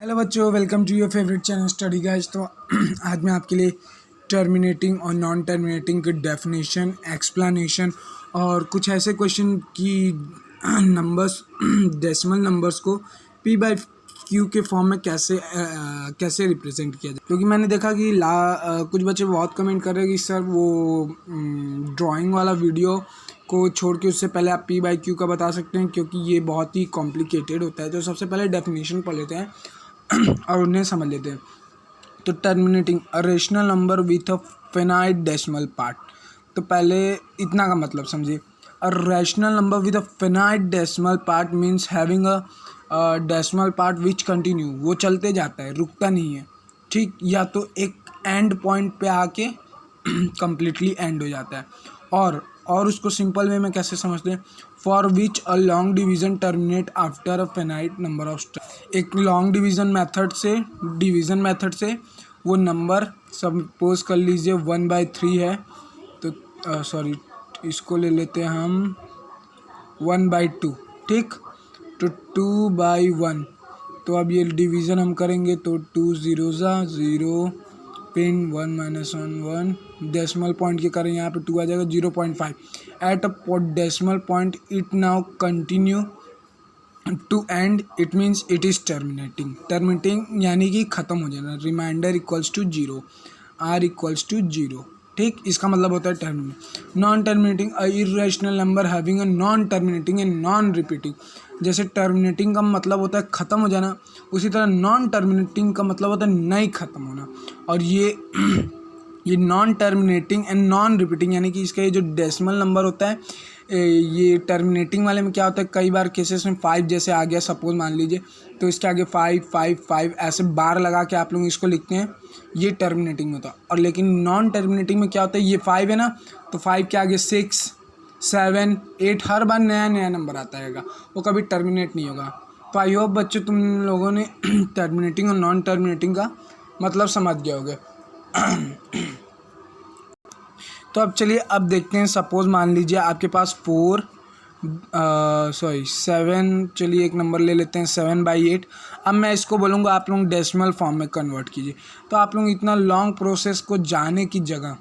Hello बच्चों, welcome to your favourite channel study guys. तो आज मैं आपके लिए टर्मिनेटिंग और नॉन टर्मिनेटिंग की डेफिनेशन, एक्सप्लेनेशन और कुछ ऐसे क्वेश्चन की नंबर्स डेसिमल नंबर्स को पी बाई क्यू के फॉर्म में कैसे रिप्रेजेंट किया जाए। क्योंकि मैंने देखा कि कुछ बच्चे बहुत कमेंट कर रहे हैं कि सर वो ड्राइंग वाला वीडियो को छोड़ के उससे पहले आप पी बाई क्यू का बता सकते हैं, क्योंकि ये बहुत ही कॉम्प्लिकेटेड होता है। तो सबसे पहले डेफिनेशन पढ़ लेते हैं और उन्हें समझ लेते हैं। तो terminating a rational number with a finite decimal part. तो पहले इतना का मतलब समझिए। A rational number with a finite decimal part means having a decimal part which continue, वो चलते जाता है, रुकता नहीं है, ठीक। या तो एक एंड पॉइंट पे आके कम्प्लीटली एंड हो जाता है। और उसको सिंपल वे में कैसे समझते हैं, for which a long division terminate after a finite number of step. एक लॉन्ग डिवीजन मेथड से वो नंबर, सपोज कर लीजिए 1/3 है, तो सॉरी इसको ले लेते हैं हम 1/2, ठीक। तो 2/1, तो अब ये डिवीज़न हम करेंगे तो 2 0 0 पिन 1 -1 1 डेसिमल पॉइंट के करें, यहाँ पे 2 आ जाएगा 0.5 at a decimal point it now continue to end, it means it is terminating यानी कि ख़त्म हो जाना। Remainder equals to 0, r equals to 0, ठीक। इसका मतलब होता है terminate. Non terminating a irrational number having a non terminating and non repeating. जैसे टर्मिनेटिंग का मतलब होता है ख़त्म हो जाना, उसी तरह नॉन टर्मिनेटिंग का मतलब होता है नहीं ख़त्म होना। और ये non terminating and non repeating यानी कि इसका ये जो डेसिमल नंबर होता है, ये टर्मिनेटिंग वाले में क्या होता है, कई बार केसेस में 5 जैसे आ गया सपोज मान लीजिए, तो इसके आगे 5 5 5 ऐसे बार लगा के आप लोग इसको लिखते हैं, ये टर्मिनेटिंग होता है। और लेकिन नॉन टर्मिनेटिंग में क्या होता है, ये 5 है ना, तो 5 के आगे 6 7 8 हर बार नया नया नंबर आता रहेगा, वो कभी टर्मिनेट नहीं होगा। तो आई होप बच्चों तुम लोगों ने टर्मिनेटिंग और नॉन टर्मिनेटिंग का मतलब समझ गए होगे। तो अब चलिए अब देखते हैं। सपोज मान लीजिए आपके पास 7, चलिए एक नंबर ले लेते हैं 7/8। अब मैं इसको बोलूँगा आप लोग डेसिमल फॉर्म में कन्वर्ट कीजिए। तो आप लोग इतना लॉन्ग प्रोसेस को जाने की जगह,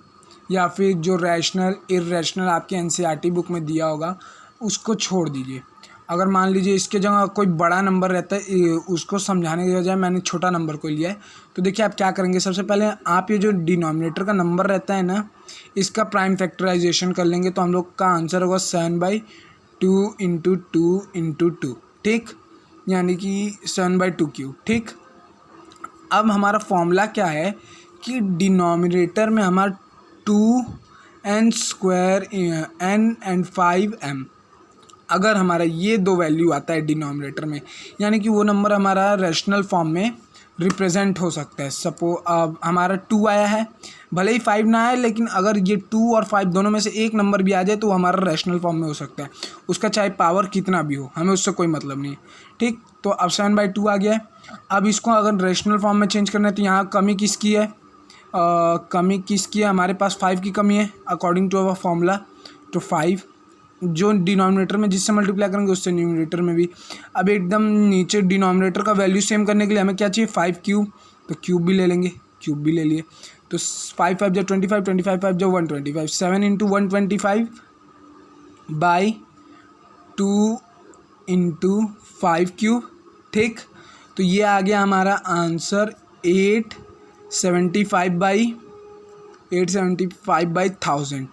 या फिर जो रैशनल इर्रेशनल आपके एनसीईआरटी बुक में दिया होगा उसको छोड़ दीजिए। अगर मान लीजिए इसके जगह कोई बड़ा नंबर रहता है, उसको समझाने की बजाय मैंने छोटा नंबर को लिया है, तो देखिए आप क्या करेंगे। सबसे पहले आप ये जो डिनोमिनेटर का नंबर रहता है ना, इसका प्राइम फैक्टराइजेशन कर लेंगे, तो हम लोग का आंसर होगा 7/2 इंटू 2, ठीक। यानी कि 7/2 क्यूब, ठीक। अब हमारा फॉर्मूला क्या है कि डिनोमिनेटर में हमारा 2n² n एंड 5m, अगर हमारा ये दो वैल्यू आता है डिनोमिनेटर में, यानी कि वो नंबर हमारा रैशनल फॉर्म में रिप्रेजेंट हो सकता है। अब हमारा 2 आया है, भले ही 5 ना आए, लेकिन अगर ये 2 और 5 दोनों में से एक नंबर भी आ जाए तो वो हमारा रैशनल फॉर्म में हो सकता है, उसका चाहे पावर कितना भी हो, हमें उससे कोई मतलब नहीं है, ठीक। तो अब 7/2 आ गया है। अब इसको अगर रैशनल फॉर्म में चेंज करना है तो यहाँ कमी किसकी है, हमारे पास 5 की कमी है अकॉर्डिंग टू अवर फॉर्मूला। तो 5 जो डिनोमिनेटर में जिससे मल्टीप्लाई करेंगे उससे न्यूमरेटर में भी। अब एकदम नीचे डिनोमिनेटर का वैल्यू सेम करने के लिए हमें क्या चाहिए, 5 क्यूब, तो क्यूब भी ले लेंगे, क्यूब भी ले लिए। तो 5 5 जो 25, 25 5 जो 125, 7 इंटू 125/2 इंटू 5 क्यूब, ठीक। तो ये आ गया हमारा आंसर 875/1000।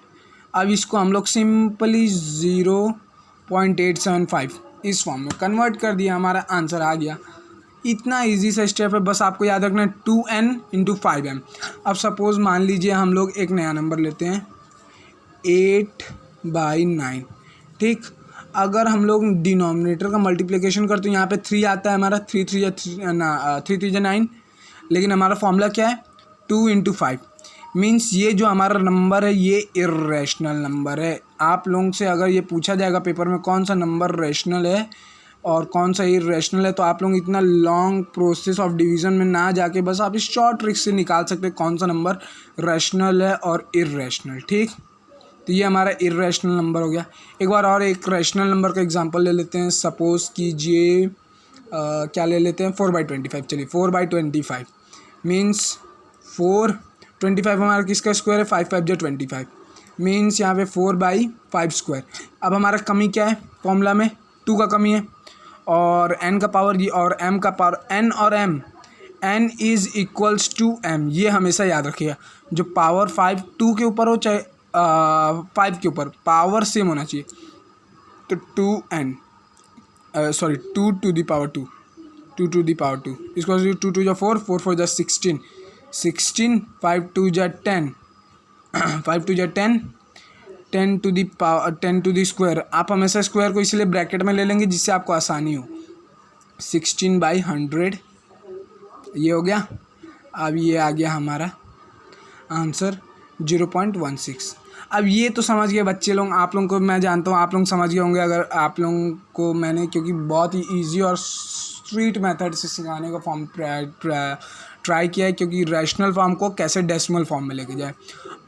अब इसको हम लोग सिंपली 0.875 इस फॉर्म में कन्वर्ट कर दिया, हमारा आंसर आ गया। इतना इजी सा स्टेप है, बस आपको याद रखना है 2n इंटू 5m। अब सपोज़ मान लीजिए हम लोग एक नया नंबर लेते हैं 8/9, ठीक। अगर हम लोग डिनोमिनेटर का मल्टीप्लिकेशन करते हैं, यहाँ पे 3 आता है हमारा, 3 3 3 9, लेकिन हमारा फॉर्मूला क्या है, 2 इंटू 5 मीन्स ये जो हमारा नंबर है ये इर्रेशनल नंबर है। आप लोगों से अगर ये पूछा जाएगा पेपर में कौन सा नंबर रैशनल है और कौन सा इर्रेशनल है, तो आप लोग इतना लॉन्ग प्रोसेस ऑफ डिवीज़न में ना जाके बस आप इस शॉर्ट ट्रिक से निकाल सकते हैं कौन सा नंबर रैशनल है और इर्रेशनल, ठीक। तो ये हमारा इर्रेशनल नंबर हो गया। एक बार और एक रैशनल नंबर का एग्जांपल ले लेते हैं। सपोज़ कीजिए क्या ले लेते हैं 4/25। चलिए 4/25 मीन्स 4/25 हमारा किसका स्क्वायर है, 5 5 जो 25 मीन्स यहाँ पे 4/5²। अब हमारा कमी क्या है फॉर्मूला में, 2 का कमी है और n का पावर ये और m का पावर, n और m, n is equals to m, ये हमेशा याद रखिएगा। जो पावर 5 2 के ऊपर हो चाहे 5 के ऊपर, पावर सेम होना चाहिए। तो 2n 2 to the power 2, 2 to the power 2 इसको 2 2 जा 4, 4 4 जा 16, 16 5 2 जा 10, 5 2 जा 10, 10 to the power 10 to the square. आप हमेशा स्क्वायर को इसलिए ब्रैकेट में ले लेंगे जिससे आपको आसानी हो। 16/100 ये हो गया। अब ये आ गया हमारा आंसर 0.16। अब ये तो समझ गए बच्चे लोग, आप लोगों को मैं जानता हूँ आप लोग समझ गए होंगे। अगर आप लोगों को मैंने क्योंकि बहुत ही ईजी और स्ट्रीट मेथड से सिखाने का फॉर्म ट्राई किया है, क्योंकि रैशनल फॉर्म को कैसे डेसिमल फॉर्म में लेके जाए।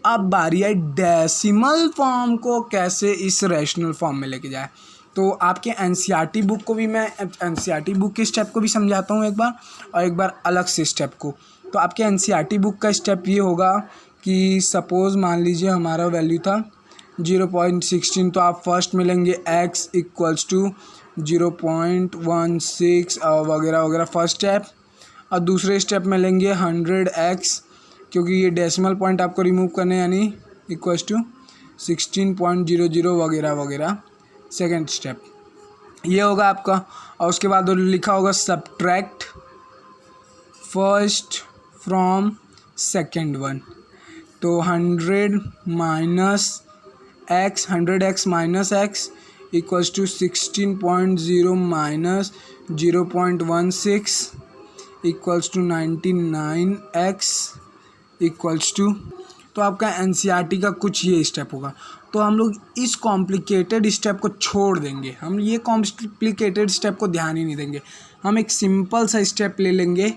अब बारी आई डेसिमल फॉर्म को कैसे इस रैशनल फॉर्म में लेके जाए। तो आपके एनसीईआरटी बुक को भी मैं एनसीईआरटी बुक के स्टेप को भी समझाता हूँ एक बार, और एक बार अलग से स्टेप को। तो आपके एनसीईआरटी बुक का स्टेप ये होगा कि सपोज़ मान लीजिए हमारा वैल्यू था 0.16, तो आप फर्स्ट में लेंगे x इक्वल्स टू 0.16 वगैरह वगैरह फर्स्ट स्टेप, और दूसरे स्टेप में लेंगे 100x, क्योंकि ये डेसिमल पॉइंट आपको रिमूव करने यानी इक्वल्स टू 16.00 वगैरह वगैरह सेकेंड स्टेप ये होगा आपका। और उसके बाद लिखा होगा subtract first from second one. तो 100 minus x, 100x minus x equals to 16.0 minus 0.16 equals to 99x equals to. तो आपका एनसीईआरटी का कुछ ये स्टेप होगा। तो हम लोग इस कॉम्प्लिकेटेड स्टेप को छोड़ देंगे, हम ये कॉम्प्लिकेटेड स्टेप को ध्यान ही नहीं देंगे। हम एक सिंपल सा स्टेप ले लेंगे,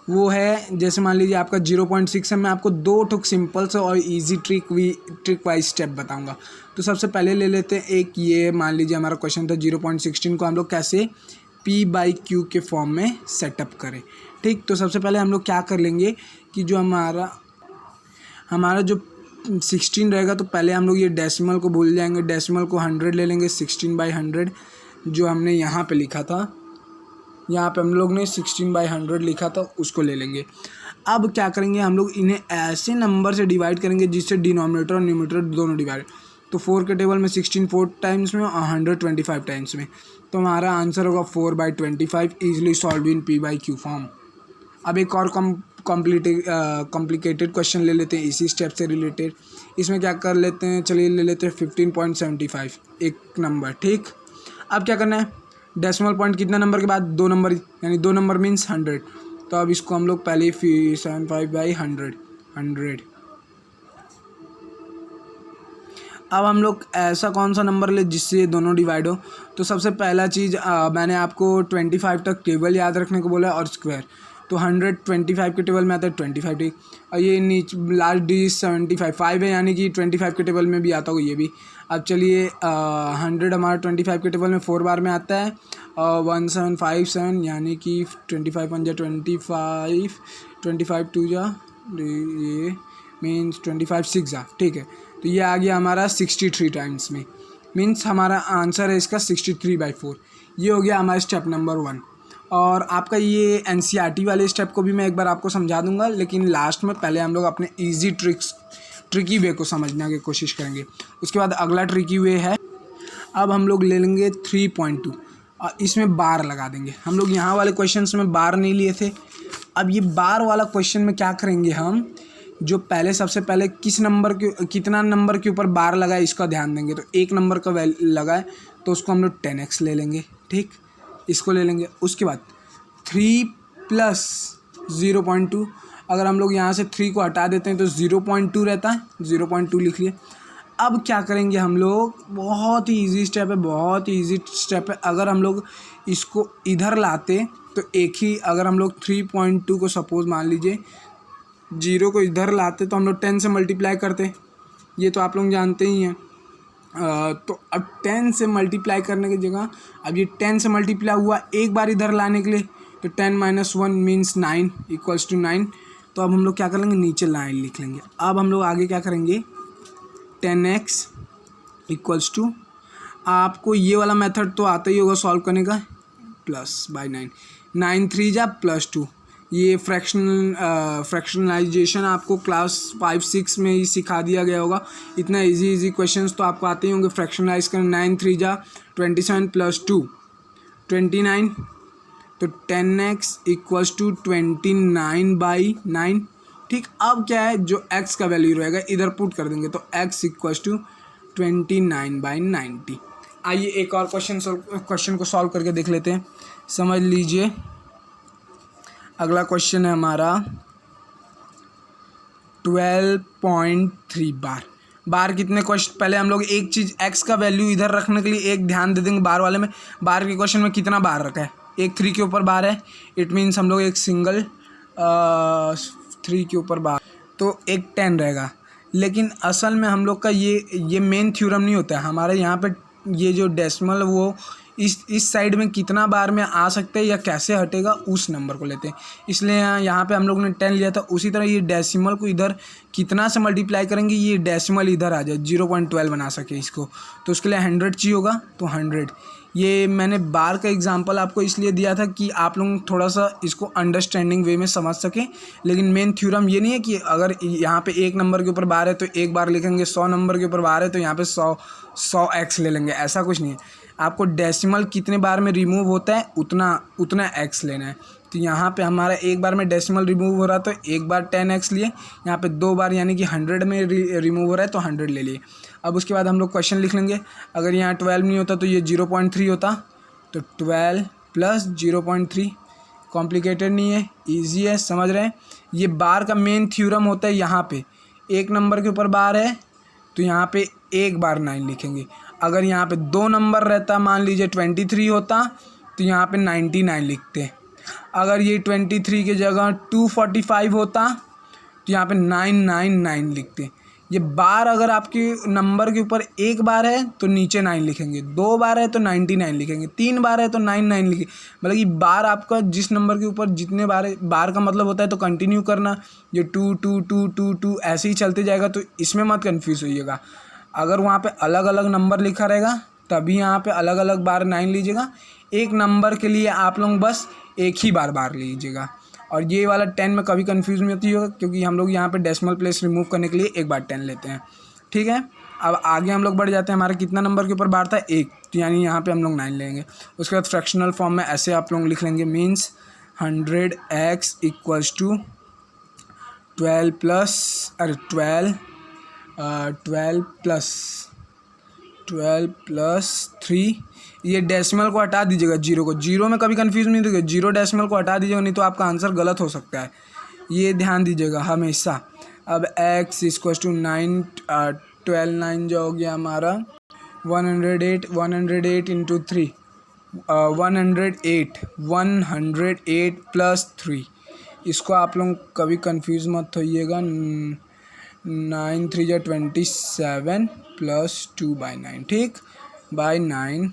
वो है जैसे मान लीजिए आपका 0.6 है। मैं आपको 2 ठुक सिंपल से और इजी ट्रिक वाइज स्टेप बताऊंगा। तो सबसे पहले ले लेते हैं एक, ये मान लीजिए हमारा क्वेश्चन था 0.16 को हम लोग कैसे p/q के फॉर्म में सेटअप करें। ठीक, तो सबसे पहले हम लोग क्या कर लेंगे कि जो हमारा जो 16 रहेगा, तो पहले हम लोग ये डेसिमल को भूल जाएंगे। डेसिमल को 100 ले लेंगे, 16/100 जो हमने यहाँ पे लिखा था, यहाँ पे हम लोग ने 16/100 लिखा था, उसको ले लेंगे। अब क्या करेंगे हम लोग, इन्हें ऐसे नंबर से डिवाइड करेंगे जिससे डिनोमिनेटर और न्यूमरेटर दोनों डिवाइड। तो 4 के टेबल में 16 4 टाइम्स में और 100 25 टाइम्स में। तो हमारा आंसर होगा 4/25 easily solve in p/q form. अब एक और कॉम्प्लिकेटेड क्वेश्चन ले लेते हैं इसी स्टेप से रिलेटेड। इसमें क्या कर लेते हैं, चलिए ले लेते हैं 15.75 एक नंबर। ठीक, अब क्या करना है, डेसिमल पॉइंट कितना नंबर के बाद 2 नंबर, यानी 2 नंबर मीन्स 100। तो अब इसको हम लोग पहले 75/100। अब हम लोग ऐसा कौन सा नंबर ले जिससे ये दोनों डिवाइड हो। तो सबसे पहला चीज़ मैंने आपको 25 तक टेबल याद रखने को बोला और स्क्वायर। तो 125 के टेबल में आता है 25 ठीक, और ये नीचे लास्ट डिजिट 75 है, यानी कि 25 के टेबल में भी आता होगा ये भी। अब चलिए 100 हमारा 25 के टेबल में 4 बार में आता है, 1757 यानी कि 25 1 जा 25, 25 2 जा ये मीन्स 25 6 जा। ठीक है, तो ये आ गया हमारा 63 टाइम्स में, मीन्स हमारा आंसर है इसका 63/4। ये हो गया हमारा स्टेप नंबर 1। और आपका ये एनसीईआरटी वाले स्टेप को भी मैं एक बार आपको समझा दूंगा, लेकिन लास्ट में पहले हम लोग अपने इजी ट्रिकी वे को समझने की कोशिश करेंगे। उसके बाद अगला ट्रिकी वे है, अब हम लोग ले लेंगे 3.2 और इसमें बार लगा देंगे। हम लोग यहाँ वाले क्वेश्चंस में बार नहीं लिए थे। अब ये बार वाला क्वेश्चन में क्या करेंगे हम, जो पहले सबसे पहले कितना नंबर के ऊपर बार लगाए इसका ध्यान देंगे। तो 1 नंबर का वैल्यू लगाए तो उसको हम लोग 10x ले लेंगे। ठीक, इसको ले लेंगे। उसके बाद 3 + 0.2, अगर हम लोग यहाँ से 3 को हटा देते हैं तो 0.2 रहता है, 0.2 लिख लिए। अब क्या करेंगे हम लोग, बहुत ही इजी स्टेप है, बहुत ही इजी स्टेप है। अगर हम लोग इसको इधर लाते तो एक ही, अगर हम लोग 3.2 को सपोज मान लीजिए 0 को इधर लाते तो हम लोग 10 से मल्टीप्लाई करते, ये तो आप लोग जानते ही हैं। तो अब 10 से मल्टीप्लाई करने की जगह अब ये 10 से मल्टीप्लाई हुआ एक बार इधर लाने के लिए, तो 10 - 1 मीन्स 9 इक्वल्स टू 9। तो अब हम लोग क्या कर लेंगे, नीचे लाइन लिख लेंगे। अब हम लोग आगे क्या करेंगे, 10x इक्वल्स टू, आपको ये वाला मेथड तो आता ही होगा सॉल्व करने का, +/9, 9 3 जा +2। ये फ्रैक्शनलाइजेशन आपको क्लास 5-6 में ही सिखा दिया गया होगा। इतना इजी क्वेश्चंस तो आपको आते ही होंगे। फ्रैक्शनलाइज करना, 9 3 जा 27 +2 29, तो 10x इक्वल्स टू 29/9। ठीक, अब क्या है, जो x का वैल्यू रहेगा इधर पुट कर देंगे, तो x इक्वल्स टू 29/90। आइए एक और क्वेश्चन को सॉल्व करके देख लेते हैं। समझ लीजिए, अगला क्वेश्चन है हमारा 12.3 बार कितने क्वेश्चन, पहले हम लोग एक चीज़ x का वैल्यू इधर रखने के लिए एक ध्यान दे देंगे। बार वाले में, बार के क्वेश्चन में कितना बार रखा है, एक 3 के ऊपर बार है, इट मीन्स हम लोग एक सिंगल 3 के ऊपर बार, तो एक 10 रहेगा। लेकिन असल में हम लोग का ये मेन थ्योरम नहीं होता है हमारे यहाँ पे। ये जो डेसिमल वो इस साइड में कितना बार में आ सकते हैं या कैसे हटेगा उस नंबर को लेते हैं, इसलिए यहाँ पे हम लोग ने 10 लिया था। उसी तरह ये डेसिमल को इधर कितना से मल्टीप्लाई करेंगे, ये डेसिमल इधर आ जाए, 0.12 बना सके इसको, तो उसके लिए 100 चाहिए होगा, तो 100। ये मैंने बार का एग्जांपल आपको इसलिए दिया था कि आप लोग थोड़ा सा इसको अंडरस्टैंडिंग वे में समझ सकें। लेकिन मेन थ्योरम ये नहीं है कि अगर यहाँ पे एक नंबर के ऊपर बार है तो एक बार लिखेंगे, 100 नंबर के ऊपर बार है तो यहाँ पे 100x ले लेंगे, ऐसा कुछ नहीं है। आपको डेसिमल कितने बार में रिमूव होता है उतना x लेना है। तो यहाँ पे हमारा एक बार में डेसिमल रिमूव हो रहा है तो एक बार 10x लिए, यहाँ पे 2 बार यानी कि 100 में रिमूव हो रहा है तो 100 ले लिए। अब उसके बाद हम लोग क्वेश्चन लिख लेंगे। अगर यहाँ 12 नहीं होता तो ये 0.3 होता, तो 12 + 0.3, कॉम्प्लिकेटेड नहीं है, ईजी है, समझ रहे हैं। ये बार का मेन थ्योरम होता है। यहाँ पे एक नंबर के ऊपर बार है तो यहाँ पे एक बार 9 लिखेंगे। अगर यहाँ पे 2 नंबर रहता, मान लीजिए 23 होता, तो यहाँ पे 99 लिखते। अगर ये 23 की जगह 245 होता तो यहाँ पे 999 लिखते। ये बार अगर आपके नंबर के ऊपर एक बार है तो नीचे 9 लिखेंगे, 2 बार है तो 99 लिखेंगे, 3 बार है तो 99 लिखेंगे। मतलब कि बार आपका जिस नंबर के ऊपर जितने बार है, बार का मतलब होता है तो कंटिन्यू करना, ये 2 2 2 2 2 ऐसे ही चलते जाएगा। तो इसमें मत कन्फ्यूज़ होइएगा। अगर वहाँ पे अलग अलग नंबर लिखा रहेगा तभी यहाँ पे अलग अलग बार 9 लीजिएगा। एक नंबर के लिए आप लोग बस एक ही बार लीजिएगा। और ये वाला 10 में कभी कंफ्यूज नहीं होती होगा, क्योंकि हम लोग यहाँ पे डेसिमल प्लेस रिमूव करने के लिए एक बार 10 लेते हैं। ठीक है, अब आगे हम लोग बढ़ जाते हैं। हमारा कितना नंबर के ऊपर बार था, 1, तो यानी यहाँ पे हम लोग 9 लेंगे। उसके बाद फ्रैक्शनल फॉर्म में ऐसे आप लोग लिख लेंगे, means 100x equals to 12 plus 3। ये डेसिमल को हटा दीजिएगा, जीरो में कभी कंफ्यूज नहीं होगा, 0 डेसिमल को हटा दीजिएगा, नहीं तो आपका आंसर गलत हो सकता है, ये ध्यान दीजिएगा हमेशा। अब x इक्वल्स टू 9 12 9 जो हो गया हमारा 108 इंटू 3 108 प्लस 3। इसको आप लोग कभी कंफ्यूज मत होइएगा। 9 3 जा 27 प्लस 2/9, ठीक, बाई 9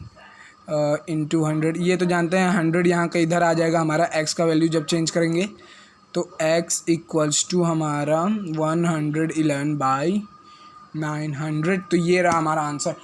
इंटू 100। ये तो जानते हैं 100 यहाँ का इधर आ जाएगा हमारा x का वैल्यू जब चेंज करेंगे, तो x इक्वल्स टू हमारा 111/900। तो ये रहा हमारा आंसर।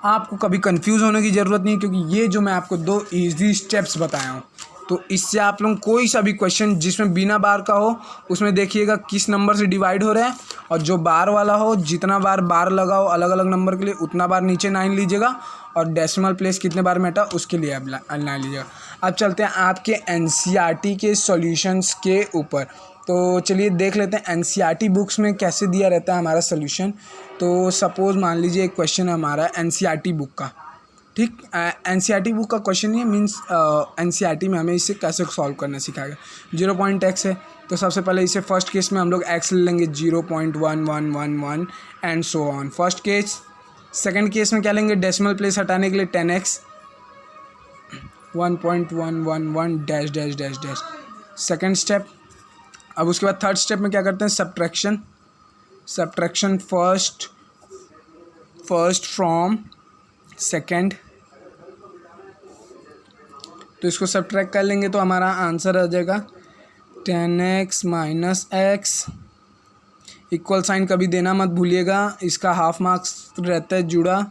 आपको कभी कंफ्यूज होने की ज़रूरत नहीं, क्योंकि ये जो मैं आपको 2 ईजी स्टेप्स बताया हूँ, तो इससे आप लोग कोई सा भी क्वेश्चन जिसमें बिना बार का हो उसमें देखिएगा किस नंबर से डिवाइड हो रहा है, और जो बार वाला हो जितना बार लगाओ अलग अलग नंबर के लिए उतना बार नीचे 9 लीजिएगा, और डेसिमल प्लेस कितने बार में हटा उसके लिए आप 9 लीजिएगा। अब चलते हैं आपके एनसीईआरटी के सॉल्यूशंस के ऊपर। तो चलिए देख लेते हैं एनसीईआरटी बुक्स में कैसे दिया रहता है हमारा सोल्यूशन। तो सपोज़ मान लीजिए एक क्वेश्चन है हमारा एनसीईआरटी बुक का, ठीक, एनसीईआरटी बुक का क्वेश्चन ये मीन्स एनसीईआरटी में हमें इसे कैसे सॉल्व करना सिखाएगा। 0.x है, तो सबसे पहले इसे फर्स्ट केस में हम लोग x ले लेंगे 0.1111 and so on, first case. Second case में क्या लेंगे, डेसिमल प्लेस हटाने के लिए 10x 1.111 dash dash dash dash, second step. अब उसके बाद थर्ड स्टेप में क्या करते हैं, सब्ट्रैक्शन फर्स्ट फ्रॉम सेकेंड, तो इसको सब्ट्रैक्ट कर लेंगे तो हमारा आंसर आ जाएगा 10x minus x. Equal sign कभी देना मत भूलिएगा, इसका हाफ मार्क्स रहता है जुड़ा।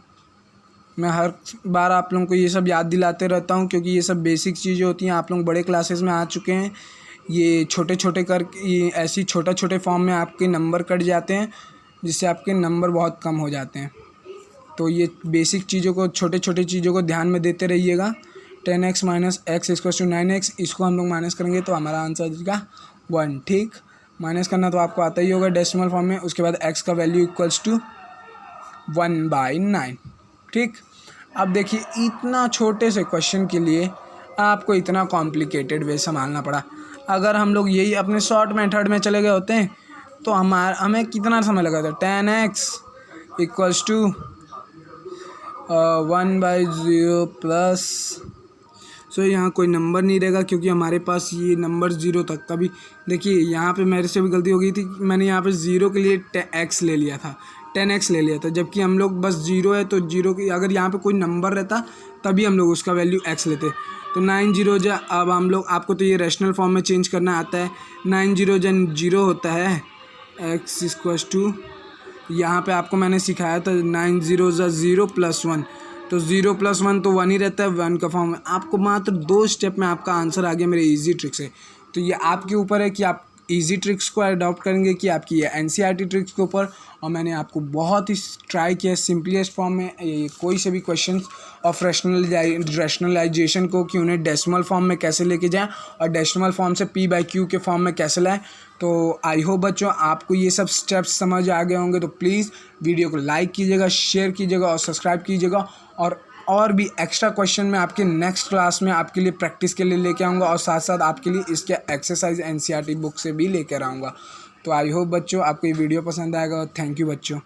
मैं हर बार आप लोगों को ये सब याद दिलाते रहता हूँ क्योंकि ये सब बेसिक चीज़ें होती हैं। आप लोग बड़े क्लासेस में आ चुके हैं, ये छोटे छोटे ये ऐसी छोटे फॉर्म में आपके नंबर कट जाते हैं जिससे आपके नंबर बहुत कम हो जाते हैं। तो ये बेसिक चीज़ों को, छोटे छोटे चीज़ों को ध्यान में देते रहिएगा। 10x minus x equal to 9x, इसको हम लोग माइनस करेंगे तो हमारा आंसर आ जाएगा 1। ठीक, माइनस करना तो आपको आता ही होगा डेसिमल फॉर्म में। उसके बाद x का वैल्यू इक्वल्स टू 1/9। ठीक, अब देखिए इतना छोटे से क्वेश्चन के लिए आपको इतना कॉम्प्लिकेटेड वे संभालना पड़ा। अगर हम लोग यही अपने शॉर्ट मेथड में चले गए होते हैं तो हमें कितना समय लगा था। 10x इक्वल्स टू 1/0 प्लस, सो यहाँ कोई नंबर नहीं रहेगा क्योंकि हमारे पास ये नंबर 0 तक का भी। देखिए यहाँ पे मेरे से भी गलती हो गई थी, मैंने यहाँ पे 0 के लिए x ले लिया था, 10x ले लिया था, जबकि हम लोग बस 0 है तो 0 की अगर यहाँ पे कोई नंबर रहता तभी हम लोग उसका वैल्यू x लेते। तो 9 0 जा, अब हम लोग, आपको तो ये रैशनल फॉर्म में चेंज करना आता है। 9 0 जन 0 होता है, x इक्वल टू, यहाँ पे आपको मैंने सिखाया था 9 0 जा 0 प्लस 1, तो 0 प्लस 1 तो 1 ही रहता है, 1 का फॉर्म है। आपको मात्र 2 स्टेप में आपका आंसर आ गया मेरे इजी ट्रिक से। तो ये आपके ऊपर है कि आप इजी ट्रिक्स को अडॉप्ट करेंगे कि आपकी ये एनसीईआरटी ट्रिक्स के ऊपर। और मैंने आपको बहुत ही ट्राई किया सिंपलेस्ट फॉर्म में ये कोई से भी क्वेश्चन ऑफ रैशनलाइजेशन को, कि उन्हें डेसिमल फॉर्म में कैसे लेके जाएं और डेसिमल फॉर्म से p/q के फॉर्म में कैसे लाएं। तो आई होप बच्चों आपको ये सब स्टेप्स समझ आ गए होंगे। तो प्लीज़ वीडियो को लाइक कीजिएगा, शेयर कीजिएगा और सब्सक्राइब कीजिएगा। और भी एक्स्ट्रा क्वेश्चन मैं आपके नेक्स्ट क्लास में आपके लिए प्रैक्टिस के लिए लेके आऊँगा और साथ साथ आपके लिए इसके एक्सरसाइज एनसीईआरटी बुक से भी लेकर आऊँगा। तो आई होप बच्चों आपको ये वीडियो पसंद आएगा। थैंक यू बच्चों।